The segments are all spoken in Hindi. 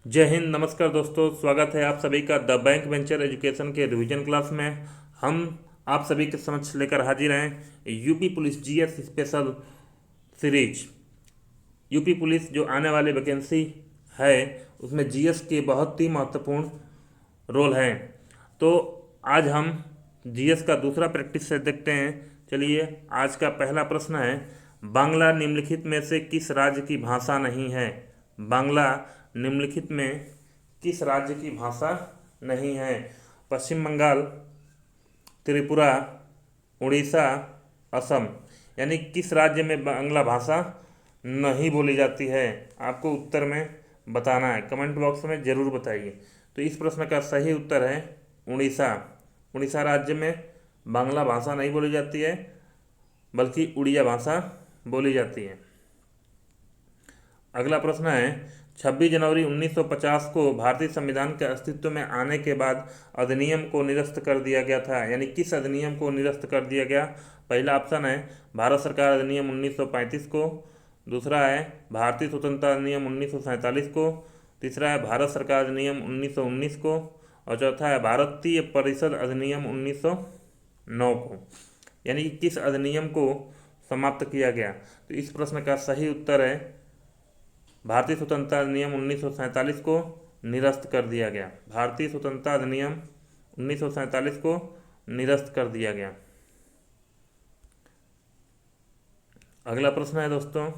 जय हिंद। नमस्कार दोस्तों, स्वागत है आप सभी का द बैंक वेंचर एजुकेशन के रिवीजन क्लास में। हम आप सभी के समक्ष लेकर हाजिर हैं UP police GS special series. UP police जो आने वाली वैकेंसी है उसमें जीएस के बहुत ही महत्वपूर्ण रोल हैं। तो आज हम जीएस का दूसरा प्रैक्टिस सेट देखते हैं। चलिए, आज का पहला प्रश्न है, बांग्ला निम्नलिखित में से किस राज्य की भाषा नहीं है? बांग्ला निम्नलिखित में किस राज्य की भाषा नहीं है? पश्चिम बंगाल, त्रिपुरा, उड़ीसा, असम। यानी किस राज्य में बांग्ला भाषा नहीं बोली जाती है? आपको उत्तर में बताना है, कमेंट बॉक्स में ज़रूर बताइए। तो इस प्रश्न का सही उत्तर है उड़ीसा। उड़ीसा राज्य में बांग्ला भाषा नहीं बोली जाती है, बल्कि उड़िया भाषा बोली जाती है। अगला प्रश्न है, 26 जनवरी 1950 को भारतीय संविधान के अस्तित्व में आने के बाद अधिनियम को निरस्त कर दिया गया था। यानी किस अधिनियम को निरस्त कर दिया गया? पहला ऑप्शन है भारत सरकार अधिनियम 1935 को, दूसरा है भारतीय स्वतंत्रता अधिनियम 1947 को, तीसरा है भारत सरकार अधिनियम 1919 को, और चौथा है भारतीय परिषद अधिनियम 1909 को। यानी कि किस अधिनियम को समाप्त किया गया? तो इस प्रश्न का सही उत्तर है भारतीय स्वतंत्रता अधिनियम 1947 को निरस्त कर दिया गया। भारतीय स्वतंत्रता अधिनियम 1947 को निरस्त कर दिया गया। अगला प्रश्न है दोस्तों,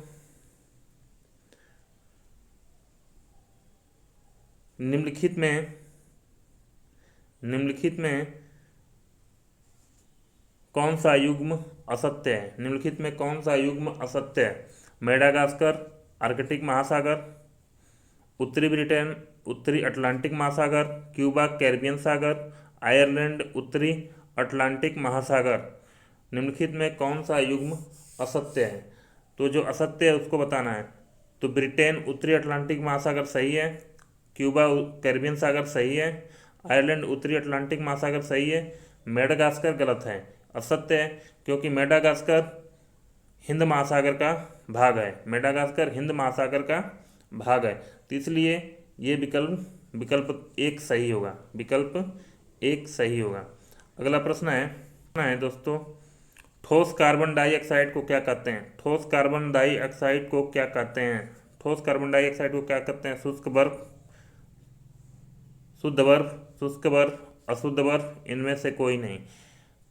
निम्नलिखित में कौन सा युग्म असत्य है? निम्नलिखित में कौन सा युग्म असत्य है? मेडागास्कर, आर्कटिक महासागर, उत्तरी ब्रिटेन, उत्तरी अटलांटिक महासागर, क्यूबा कैरिबियन सागर, आयरलैंड उत्तरी अटलांटिक महासागर। निम्नलिखित में कौन सा युग्म असत्य है? तो जो असत्य है उसको बताना है। तो ब्रिटेन उत्तरी अटलांटिक महासागर सही है, क्यूबा कैरिबियन सागर सही है, आयरलैंड उत्तरी अटलांटिक महासागर सही है, मेडागास्कर गलत है, असत्य है, क्योंकि मेडागास्कर हिंद महासागर का भाग है। मेडागास्कर हिंद महासागर का भाग है, तो इसलिए ये विकल्प एक सही होगा। विकल्प एक सही होगा। अगला प्रश्न है दोस्तों, ठोस कार्बन डाइऑक्साइड को क्या कहते हैं? ठोस कार्बन डाइऑक्साइड को क्या कहते हैं? ठोस कार्बन डाइऑक्साइड को क्या कहते हैं? शुष्क बर्फ, शुद्ध बर्फ, शुष्क बर्फ, अशुद्ध बर्फ, इनमें से कोई नहीं।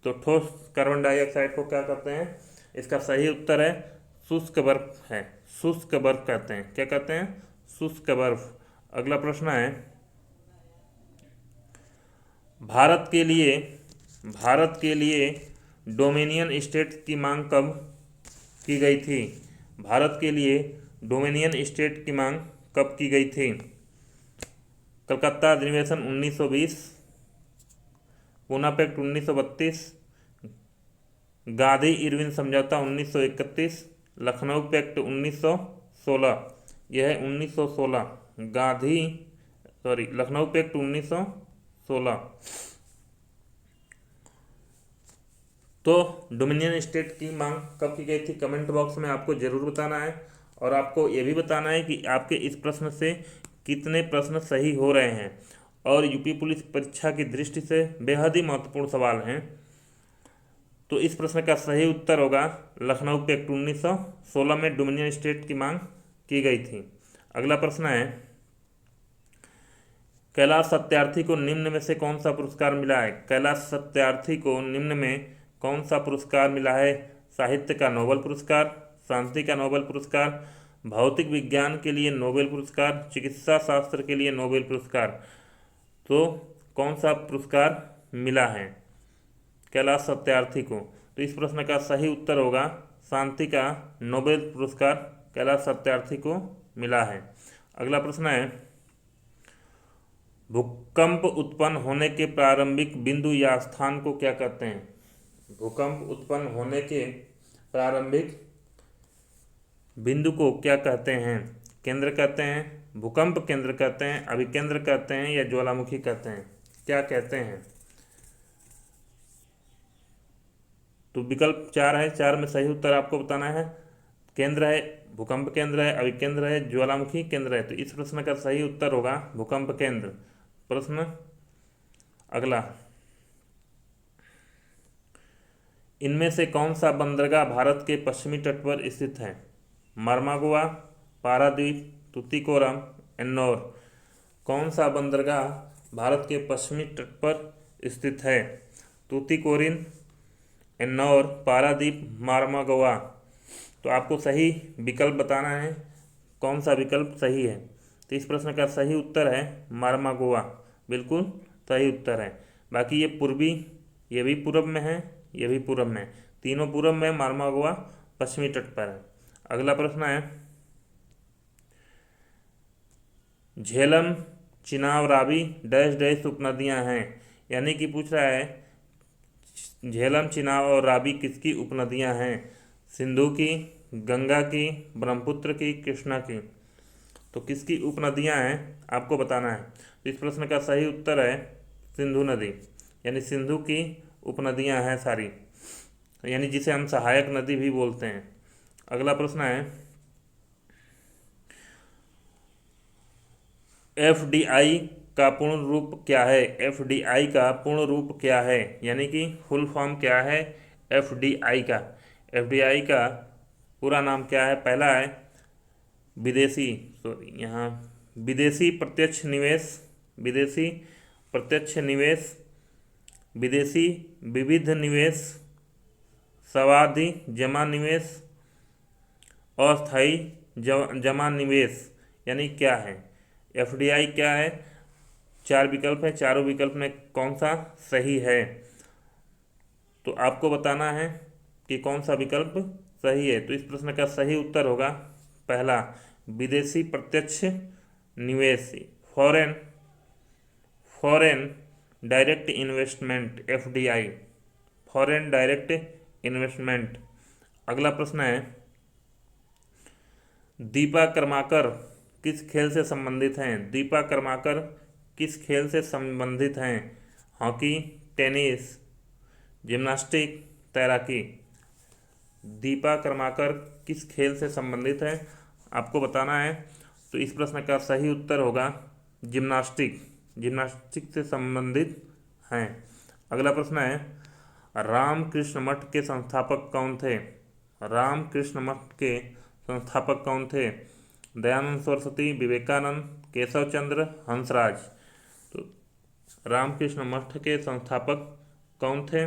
तो ठोस कार्बन डाइऑक्साइड को क्या कहते हैं? इसका सही उत्तर है शुष्क बर्फ है। शुष्क बर्फ कहते हैं। क्या कहते हैं? शुष्क बर्फ। अगला प्रश्न है, भारत के लिए डोमिनियन स्टेट की मांग कब की गई थी? भारत के लिए डोमिनियन स्टेट की मांग कब की गई थी? कलकत्ता अधिनिवेशन 1920, पूना पैक्ट 1932, गांधी इरविन समझौता 1931, लखनऊ पैक्ट 1916। यह है 1916। लखनऊ पैक्ट 1916। तो डोमिनियन स्टेट की मांग कब की गई थी? कमेंट बॉक्स में आपको ज़रूर बताना है, और आपको ये भी बताना है कि आपके इस प्रश्न से कितने प्रश्न सही हो रहे हैं, और यूपी पुलिस परीक्षा की दृष्टि से बेहद ही महत्वपूर्ण सवाल हैं। तो इस प्रश्न का सही उत्तर होगा लखनऊ पैक्ट 1916 में डोमिनियन स्टेट की मांग की गई थी। अगला प्रश्न है, कैलाश सत्यार्थी को निम्न में से कौन सा पुरस्कार मिला है? कैलाश सत्यार्थी को निम्न में कौन सा पुरस्कार मिला है? साहित्य का नोबेल पुरस्कार, शांति का नोबेल पुरस्कार, भौतिक विज्ञान के लिए नोबेल पुरस्कार, चिकित्सा शास्त्र के लिए नोबेल पुरस्कार। तो कौन सा पुरस्कार मिला है कैलाश सत्यार्थी को? तो इस प्रश्न का सही उत्तर होगा शांति का नोबेल पुरस्कार कैलाश सत्यार्थी को मिला है। अगला प्रश्न है, भूकंप उत्पन्न होने के प्रारंभिक बिंदु या स्थान को क्या कहते हैं? भूकंप उत्पन्न होने के प्रारंभिक बिंदु को क्या कहते हैं? केंद्र कहते हैं, भूकंप केंद्र कहते हैं, अभिकेंद्र कहते हैं, या ज्वालामुखी कहते हैं? क्या कहते हैं? तो विकल्प 4 है, 4 में सही उत्तर आपको बताना है। केंद्र है भूकंप केंद्र है, अभिकेंद्र है, ज्वालामुखी केंद्र है। तो इस प्रश्न का सही उत्तर होगा भूकंप केंद्र। प्रश्न अगला, इनमें से कौन सा बंदरगाह भारत के पश्चिमी तट पर स्थित है? मार्मागोआ, पारादीप, तूतीकोरम, एन्नौर। कौन सा बंदरगाह भारत के पश्चिमी तट पर स्थित है? तूतीकोरिन, एन्नौर, पारादीप, मार्मागोआ। तो आपको सही विकल्प बताना है, कौन सा विकल्प सही है। तो इस प्रश्न का सही उत्तर है मार्मागोआ, बिल्कुल सही उत्तर है। बाकी ये पूर्वी, ये भी पूर्व में है, ये भी पूर्व में, तीनों पूर्व में, मार्मागोआ पश्चिमी तट पर है। अगला प्रश्न है, झेलम, चिनाब, रावी डैश डैश उपनदियां हैं। यानी कि पूछ रहा है झेलम, चिनाब और रावी किसकी उपनदियां हैं? सिंधु की, गंगा की, ब्रह्मपुत्र की, कृष्णा की। तो किसकी उपनदियां हैं आपको बताना है। तो इस प्रश्न का सही उत्तर है सिंधु नदी, यानी सिंधु की उपनदियां हैं सारी, यानी जिसे हम सहायक नदी भी बोलते हैं। अगला प्रश्न है, एफडीआई का पूर्ण रूप क्या है? एफडीआई का पूर्ण रूप क्या है, यानी कि फुल फॉर्म क्या है एफडीआई का? एफडीआई का पूरा नाम क्या है? पहला है विदेशी, सॉरी यहाँ विदेशी प्रत्यक्ष निवेश, विदेशी प्रत्यक्ष निवेश, विदेशी विविध निवेश, सावधि जमा निवेश, अस्थायी जमा निवेश। यानी क्या है एफडीआई क्या है? चार विकल्प है, चारों विकल्प में कौन सा सही है? तो आपको बताना है कि कौन सा विकल्प सही है। तो इस प्रश्न का सही उत्तर होगा पहला, विदेशी प्रत्यक्ष निवेश, foreign foreign direct investment, FDI, foreign direct investment. अगला प्रश्न है, दीपा कर्माकर किस खेल से संबंधित हैं? दीपा कर्माकर किस खेल से संबंधित हैं? हॉकी, टेनिस, जिम्नास्टिक, तैराकी। दीपा कर्माकर किस खेल से संबंधित है आपको बताना है। तो इस प्रश्न का सही उत्तर होगा जिम्नास्टिक, जिम्नास्टिक से संबंधित हैं। अगला प्रश्न है, रामकृष्ण मठ के संस्थापक कौन थे? रामकृष्ण मठ के संस्थापक कौन थे? दयानंद सरस्वती, विवेकानंद, केशव चंद्र, हंसराज। तो रामकृष्ण मठ के संस्थापक कौन थे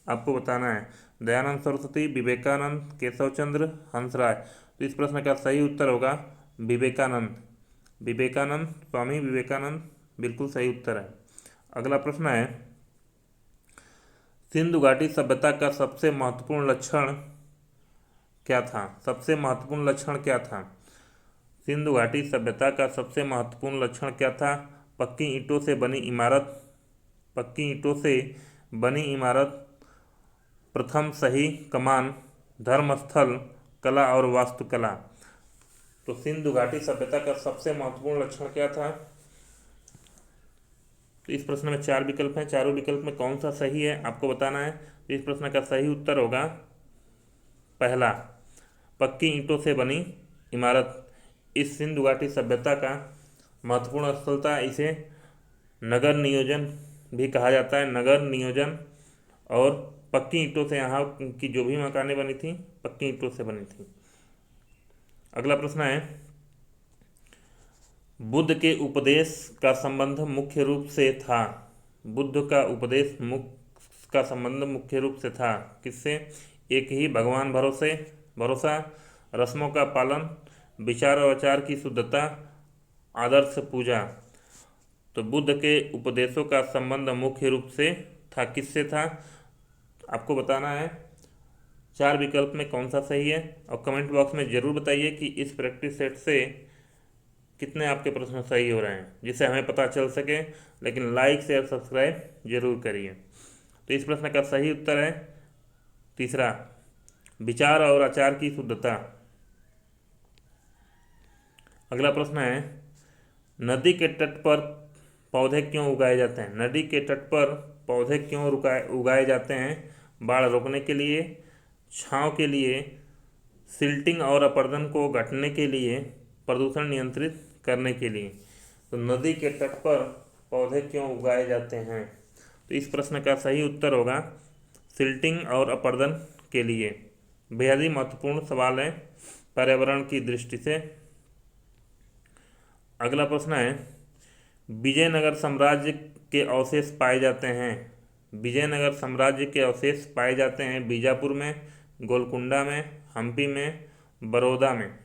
आपको बताना है। दयानंद सरस्वती, विवेकानंद, केशव चंद्र, हंसराज। तो इस प्रश्न का सही उत्तर होगा विवेकानंद, विवेकानंद, स्वामी विवेकानंद बिल्कुल सही उत्तर है। अगला प्रश्न है, सिंधु घाटी सभ्यता का सबसे महत्वपूर्ण लक्षण क्या था? सबसे महत्वपूर्ण लक्षण क्या था? सिंधु घाटी सभ्यता का सबसे महत्वपूर्ण लक्षण क्या था? पक्की ईंटों से बनी इमारत, पक्की ईंटों से बनी इमारत, प्रथम सही कमान, धर्मस्थल, कला और वास्तुकला। तो सिंधु घाटी सभ्यता का सबसे महत्वपूर्ण लक्षण क्या था? तो इस प्रश्न में चार विकल्प हैं, चारों विकल्प में कौन सा सही है आपको बताना है। तो इस प्रश्न का सही उत्तर होगा पहला, पक्की ईंटों से बनी इमारत। इस सिंधु घाटी सभ्यता का महत्वपूर्ण स्थल था, इसे नगर नियोजन भी कहा जाता है, नगर नियोजन। और पक्की ईंटों से यहाँ की जो भी मकानें बनी थी पक्की ईंटों से बनी थी। अगला प्रश्न है, बुद्ध के उपदेश का संबंध मुख्य रूप से था? बुद्ध का उपदेश का संबंध मुख्य रूप से था किससे? एक ही भगवान भरोसा, रस्मों का पालन, विचार और आचार की शुद्धता, आदर्श पूजा। तो बुद्ध के उपदेशों का संबंध मुख्य रूप से था किससे था आपको बताना है। चार विकल्प में कौन सा सही है और कमेंट बॉक्स में ज़रूर बताइए कि इस प्रैक्टिस सेट से कितने आपके प्रश्न सही हो रहे हैं, जिससे हमें पता चल सके। लेकिन लाइक शेयर सब्सक्राइब जरूर करिए। तो इस प्रश्न का सही उत्तर है तीसरा, विचार और आचार की शुद्धता। अगला प्रश्न है, नदी के तट पर पौधे क्यों उगाए जाते हैं? नदी के तट पर पौधे क्यों उगाए जाते हैं? बाढ़ रोकने के लिए, छांव के लिए, सिल्टिंग और अपरदन को घटने के लिए, प्रदूषण नियंत्रित करने के लिए। तो नदी के तट पर पौधे क्यों उगाए जाते हैं? तो इस प्रश्न का सही उत्तर होगा सिल्टिंग और अपरदन के लिए। बेहद ही महत्वपूर्ण सवाल है पर्यावरण की दृष्टि से। अगला प्रश्न है, विजयनगर साम्राज्य के अवशेष पाए जाते हैं। विजयनगर साम्राज्य के अवशेष पाए जाते हैं बीजापुर में, गोलकुंडा में, हम्पी में, बड़ौदा में।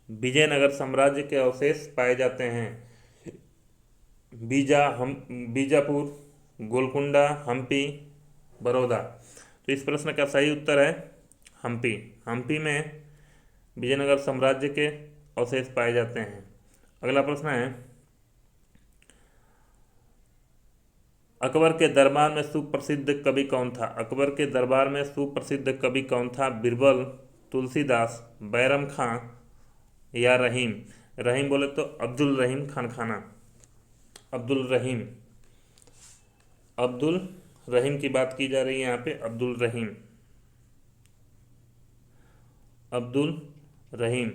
विजयनगर साम्राज्य के अवशेष पाए जाते हैं बीजापुर, गोलकुंडा, हम्पी, बड़ौदा। तो इस प्रश्न का सही उत्तर है हम्पी। हम्पी में विजयनगर साम्राज्य के अवशेष पाए जाते हैं। अगला प्रश्न है, अकबर के दरबार में सुप्रसिद्ध कवि कौन था? अकबर के दरबार में सुप्रसिद्ध कवि कौन था? बीरबल, तुलसीदास, बैरम खां या रहीम? रहीम बोले तो अब्दुल रहीम खान खाना। अब्दुल रहीम, अब्दुल रहीम की बात की जा रही है यहाँ पे। अब्दुल रहीम, अब्दुल रहीम।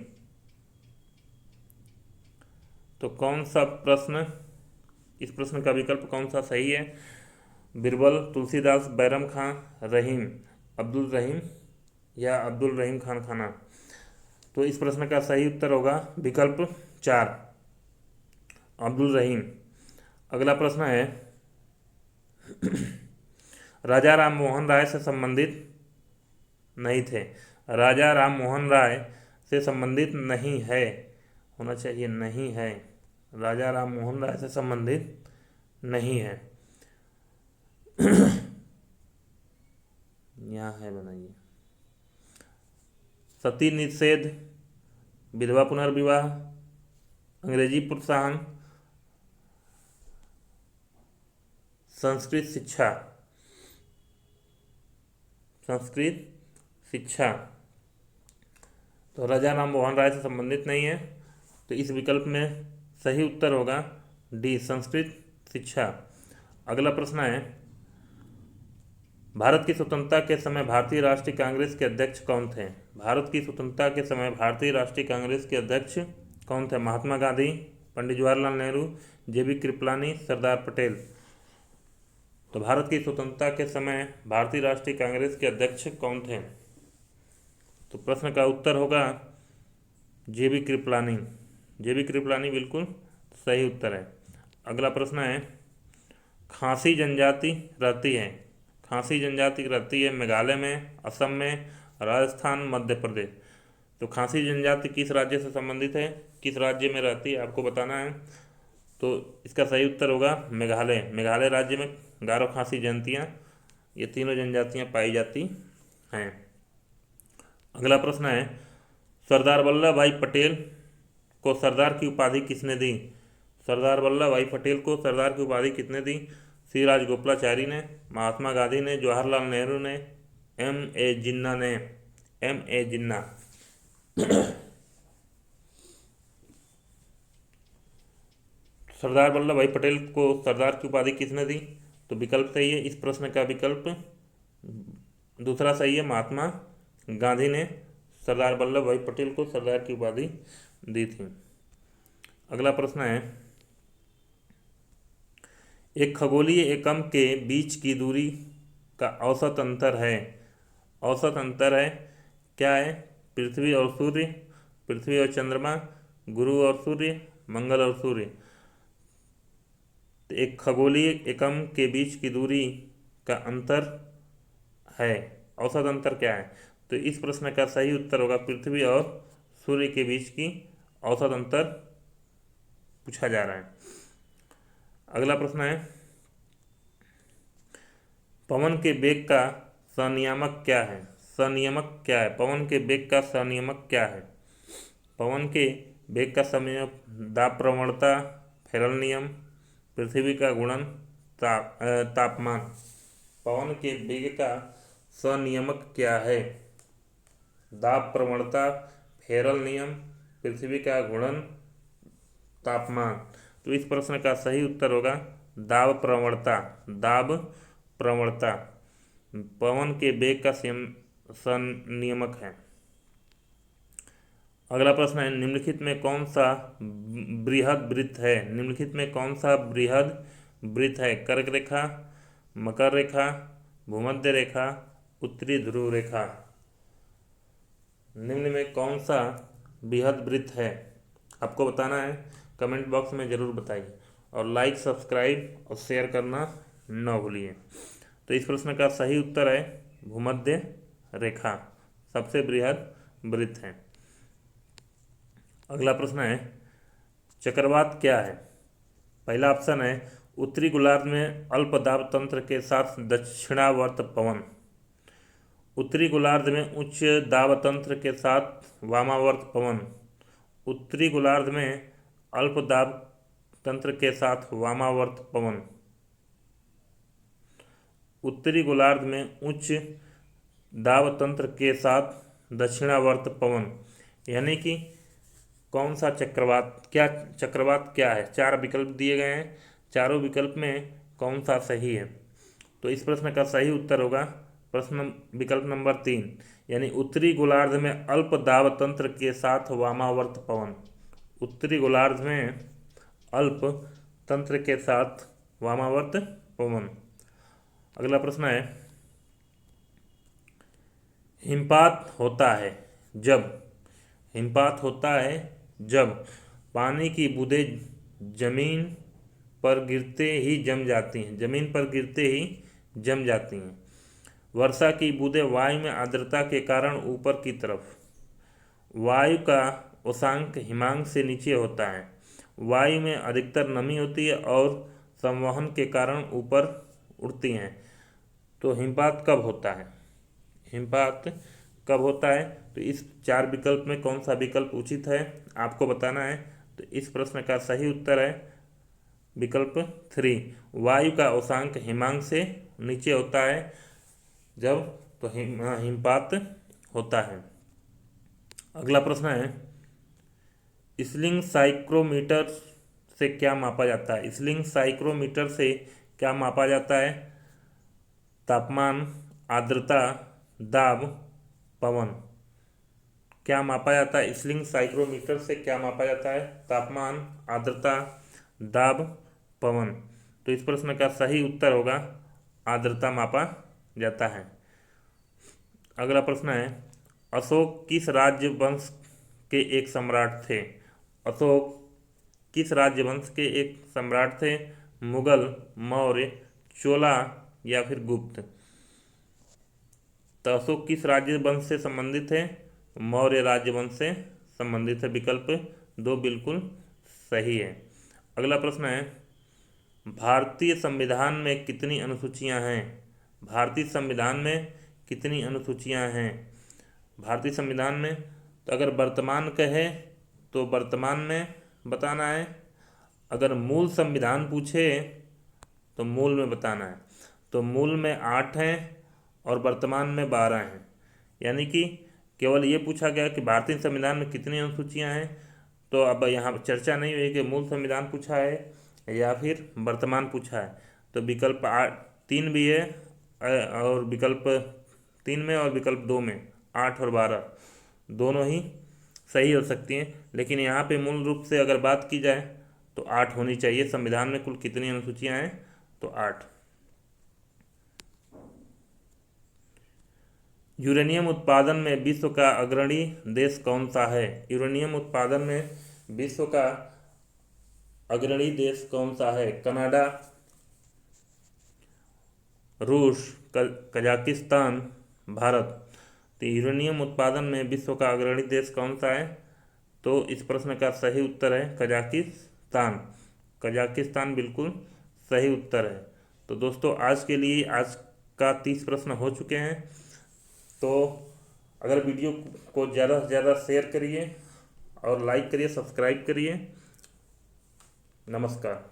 तो कौन सा प्रश्न, इस प्रश्न का विकल्प कौन सा सही है? बीरबल, तुलसीदास, बैरम खां, रहीम, अब्दुल रहीम या अब्दुल रहीम खान खाना? तो इस प्रश्न का सही उत्तर होगा विकल्प 4, अब्दुल रहीम। अगला प्रश्न है, राजा राम मोहन राय से संबंधित नहीं थे। राजा राम मोहन राय से संबंधित नहीं है, होना चाहिए नहीं है। राजा राम मोहन राय से संबंधित नहीं है। यहाँ है, बनाइए। सती निषेध, विधवा पुनर्विवाह, अंग्रेजी प्रोत्साहन, संस्कृत शिक्षा। संस्कृत शिक्षा। तो राजा राम मोहन राय से संबंधित नहीं है, तो इस विकल्प में सही उत्तर होगा डी, संस्कृत शिक्षा। अगला प्रश्न है, भारत की स्वतंत्रता के समय भारतीय राष्ट्रीय कांग्रेस के अध्यक्ष कौन थे? भारत की स्वतंत्रता के समय भारतीय राष्ट्रीय कांग्रेस के अध्यक्ष कौन थे? महात्मा गांधी, पंडित जवाहरलाल नेहरू, जेबी कृपलानी, सरदार पटेल। तो भारत की स्वतंत्रता के समय भारतीय राष्ट्रीय कांग्रेस के अध्यक्ष कौन थे? तो प्रश्न का उत्तर होगा जेबी कृपलानी। जेबी कृपलानी बिल्कुल सही उत्तर है। अगला प्रश्न है, खासी जनजाति रहती है। खासी जनजाति रहती है मेघालय में, असम में, राजस्थान, मध्य प्रदेश। तो खासी जनजाति किस राज्य से संबंधित है, किस राज्य में रहती है, आपको बताना है। तो इसका सही उत्तर होगा मेघालय। मेघालय राज्य में गारो, खासी जनतियाँ, ये तीनों जनजातियाँ पाई जाती हैं। अगला प्रश्न है, सरदार वल्लभ भाई पटेल को सरदार की उपाधि किसने दी? सरदार वल्लभ भाई पटेल को सरदार की उपाधि किसने दी? सी राजगोपालाचारी ने, महात्मा गांधी ने, जवाहरलाल नेहरू ने, एम ए जिन्ना ने। एम ए जिन्ना। सरदार वल्लभ भाई पटेल को सरदार की उपाधि किसने दी? तो विकल्प सही है, इस प्रश्न का विकल्प दूसरा सही है, महात्मा गांधी ने सरदार वल्लभ भाई पटेल को सरदार की उपाधि दी थी। अगला प्रश्न है, एक खगोलीय एकम के बीच की दूरी का औसत अंतर है। औसत अंतर है, क्या है? पृथ्वी और सूर्य, पृथ्वी और चंद्रमा, गुरु और सूर्य, मंगल और सूर्य। तो एक खगोलीय एकम के बीच की दूरी का अंतर है, औसत अंतर क्या है? तो इस प्रश्न का सही उत्तर होगा पृथ्वी और सूर्य के बीच की औसत अंतर पूछा जा रहा है। अगला प्रश्न है, पवन के वेग का सनियामक क्या है? सनियमक क्या है? पवन के वेग का सनियमक क्या है? पवन के वेग का सनियमक दाब प्रवणता, फेरल नियम, पृथ्वी का गुणन, तापमान। पवन के वेग का सनियमक क्या है? दाब प्रवणता, फेरल नियम, पृथ्वी का गुणन, तापमान। तो इस प्रश्न का सही उत्तर होगा दाब प्रवणता। दाब प्रवणता। पवन के वेग का संनियमक हैं। अगला प्रश्न है, निम्नलिखित में कौन सा बृहद वृत्त है? निम्नलिखित में कौन सा बृहद वृत्त है? कर्क रेखा, मकर रेखा, भूमध्य रेखा, उत्तरी ध्रुव रेखा। निम्न में कौन सा बृहद वृत्त है? आपको बताना है, कमेंट बॉक्स में ज़रूर बताइए और लाइक, सब्सक्राइब और शेयर करना न भूलिए। तो इस प्रश्न का सही उत्तर है भूमध्य रेखा, सबसे बृहद वृत्त है। अगला प्रश्न है, चक्रवात क्या है? पहला ऑप्शन है, उत्तरी गोलार्ध में अल्प दाब तंत्र के साथ दक्षिणावर्त पवन। उत्तरी गोलार्ध में उच्च दाब तंत्र के साथ वामावर्त पवन। उत्तरी गोलार्ध में अल्प दाब तंत्र के साथ वामावर्त पवन। उत्तरी गोलार्ध में उच्च दाब तंत्र के साथ दक्षिणावर्त पवन, यानी कि कौन सा चक्रवात क्या है? 4 विकल्प दिए गए हैं, चारों विकल्प में कौन सा सही है? तो इस प्रश्न का सही उत्तर होगा प्रश्न विकल्प नंबर 3, यानी उत्तरी गोलार्ध में अल्प दाब तंत्र के साथ वामावर्त पवन। उत्तरी गोलार्ध में अल्प तंत्र के साथ वामावर्त पवन। अगला प्रश्न है, हिमपात होता है जब पानी की बूंदें जमीन पर गिरते ही जम जाती हैं। वर्षा की बूंदें वायु में आर्द्रता के कारण ऊपर की तरफ। वायु का उषांक हिमांक से नीचे होता है। वायु में अधिकतर नमी होती है और संवहन के कारण ऊपर उड़ती हैं। तो हिमपात कब होता है? तो इस 4 विकल्प में कौन सा विकल्प उचित है आपको बताना है। तो इस प्रश्न का सही उत्तर है विकल्प 3, वायु का उषांक हिमांक से नीचे होता है जब तो हिमपात होता है। अगला प्रश्न है, स्लिंग साइक्रोमीटर से क्या मापा जाता है? स्लिंग साइक्रोमीटर से क्या मापा जाता है? तापमान, आर्द्रता, दाब, पवन। क्या मापा जाता है? स्लिंग साइक्रोमीटर से क्या मापा जाता है? तापमान, आर्द्रता, दाब, पवन। तो इस प्रश्न का सही उत्तर होगा आर्द्रता मापा जाता है। अगला प्रश्न है, अशोक किस राज्य वंश के एक सम्राट थे? अशोक किस राज्य वंश के एक सम्राट थे? मुगल, मौर्य, चोला या फिर गुप्त। तो अशोक किस राज्य वंश से संबंधित है? मौर्य राज्य वंश से संबंधित है। विकल्प 2 बिल्कुल सही है। अगला प्रश्न है, भारतीय संविधान में कितनी अनुसूचियां हैं? भारतीय संविधान में कितनी अनुसूचियां हैं? भारतीय संविधान में तो अगर वर्तमान कहे तो वर्तमान में बताना है। अगर मूल संविधान पूछे तो मूल में बताना है। तो मूल में 8 हैं और वर्तमान में 12 हैं, यानी कि केवल ये पूछा गया कि भारतीय संविधान में कितनी अनुसूचियां हैं। तो अब यहाँ चर्चा नहीं हुई कि मूल संविधान पूछा है या फिर वर्तमान पूछा है। तो विकल्प 3 भी है और विकल्प 3 में और विकल्प 2 में 8 और 12 दोनों ही सही हो सकती हैं। लेकिन यहाँ पे मूल रूप से अगर बात की जाए तो 8 होनी चाहिए। संविधान में कुल कितनी अनुसूचियां हैं? तो 8। यूरेनियम उत्पादन में विश्व का अग्रणी देश कौन सा है? यूरेनियम उत्पादन में विश्व का अग्रणी देश कौन सा है? कनाडा, रूस, कजाकिस्तान, भारत। तो यूरेनियम उत्पादन में विश्व का अग्रणी देश कौन सा है? तो इस प्रश्न का सही उत्तर है कजाकिस्तान। कजाकिस्तान बिल्कुल सही उत्तर है। तो दोस्तों आज के लिए आज का 30 प्रश्न हो चुके हैं। तो अगर वीडियो को ज़्यादा से ज़्यादा शेयर करिए और लाइक करिए, सब्सक्राइब करिए। नमस्कार।